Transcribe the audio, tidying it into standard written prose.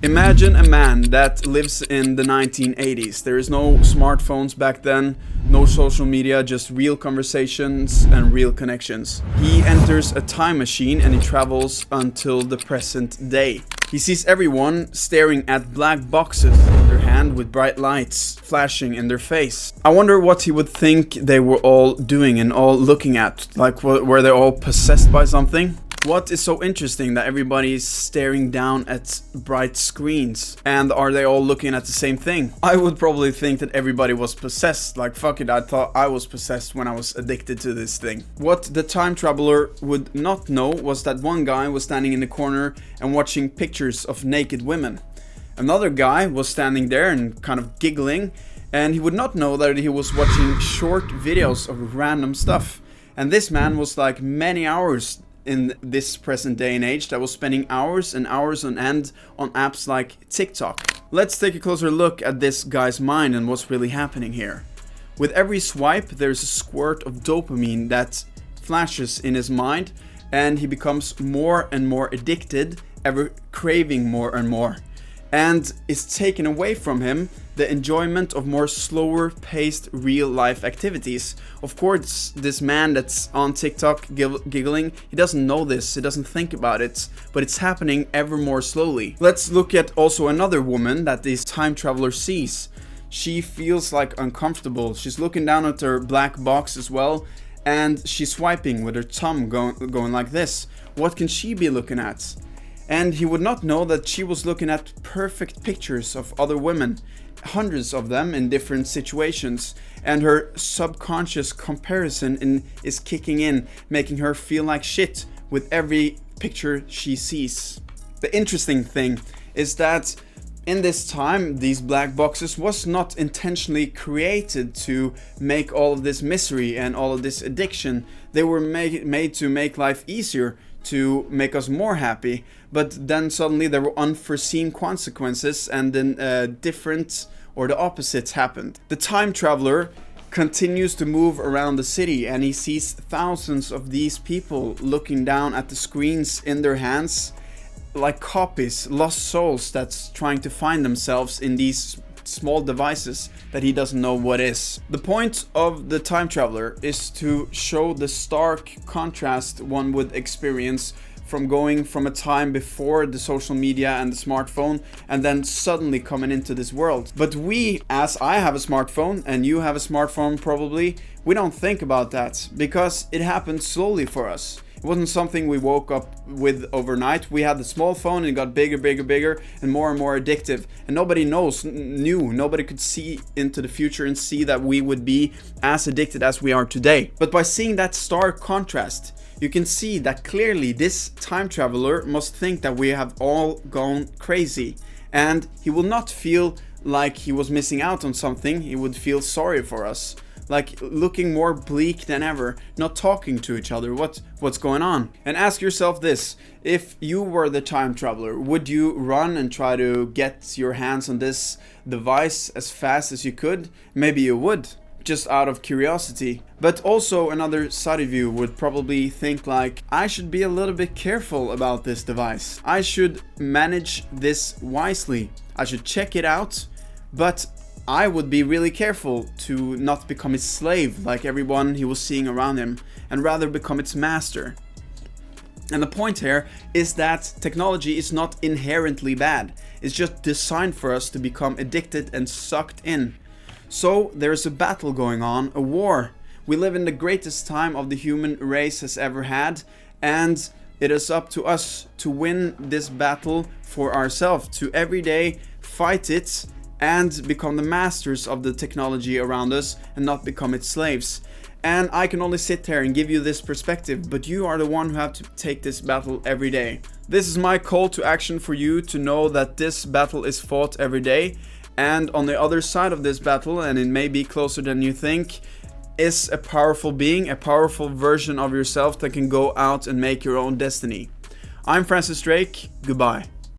Imagine a man that lives in the 1980s. There is no smartphones back then, no social media, just real conversations and real connections. He enters a time machine and he travels until the present day. He sees everyone staring at black boxes in their hand with bright lights flashing in their face. I wonder what he would think they were all doing and all looking at. Like, were they all possessed by something? What is so interesting that everybody is staring down at bright screens? And are they all looking at the same thing? I would probably think that everybody was possessed. Like, fuck it, I thought I was possessed when I was addicted to this thing. What the time traveler would not know was that one guy was standing in the corner and watching pictures of naked women. Another guy was standing there and kind of giggling, and he would not know that he was watching short videos of random stuff. And this man was like many hours in this present day and age that was spending hours and hours on end on apps like TikTok. Let's take a closer look at this guy's mind and what's really happening here. With every swipe, there's a squirt of dopamine that flashes in his mind, and he becomes more and more addicted, ever craving more and more. And it's taken away from him the enjoyment of more slower paced real life activities. Of course, this man that's on TikTok giggling, he doesn't know this, he doesn't think about it, but it's happening ever more slowly. Let's look at also another woman that this time traveler sees. She feels like uncomfortable. She's looking down at her black box as well, and she's swiping with her thumb going like this. What can she be looking at? And he would not know that she was looking at perfect pictures of other women, hundreds of them in different situations, and her subconscious comparison is kicking in, making her feel like shit with every picture she sees. The interesting thing is that in this time, these black boxes was not intentionally created to make all of this misery and all of this addiction. They were made to make life easier, to make us more happy, but then suddenly there were unforeseen consequences, and then different or the opposite happened. The time traveler continues to move around the city, and he sees thousands of these people looking down at the screens in their hands like copies, lost souls that's trying to find themselves in these small devices that he doesn't know what is. The point of the time traveler is to show the stark contrast one would experience from going from a time before the social media and the smartphone and then suddenly coming into this world. But we, as I have a smartphone and you have a smartphone probably, we don't think about that because it happened slowly for us. It wasn't something we woke up with overnight. We had the small phone and it got bigger and more addictive. And nobody knew, nobody could see into the future and see that we would be as addicted as we are today. But by seeing that stark contrast, you can see that clearly this time traveler must think that we have all gone crazy. And he will not feel like he was missing out on something. He would feel sorry for us. Like looking more bleak than ever, not talking to each other. What's going on? And ask yourself this: if you were the time traveler, would you run and try to get your hands on this device as fast as you could? Maybe you would, just out of curiosity. But also another side of you would probably think like, I should be a little bit careful about this device. I should manage this wisely. I should check it out, but I would be really careful to not become its slave like everyone he was seeing around him, and rather become its master. And the point here is that technology is not inherently bad. It's just designed for us to become addicted and sucked in. So there's a battle going on, a war. We live in the greatest time of the human race has ever had, and it is up to us to win this battle for ourselves, to every day fight it and become the masters of the technology around us and not become its slaves. And I can only sit here and give you this perspective, but you are the one who have to take this battle every day. This is my call to action for you to know that this battle is fought every day, and on the other side of this battle, and it may be closer than you think, is a powerful being, a powerful version of yourself that can go out and make your own destiny. I'm Francis Drake, goodbye.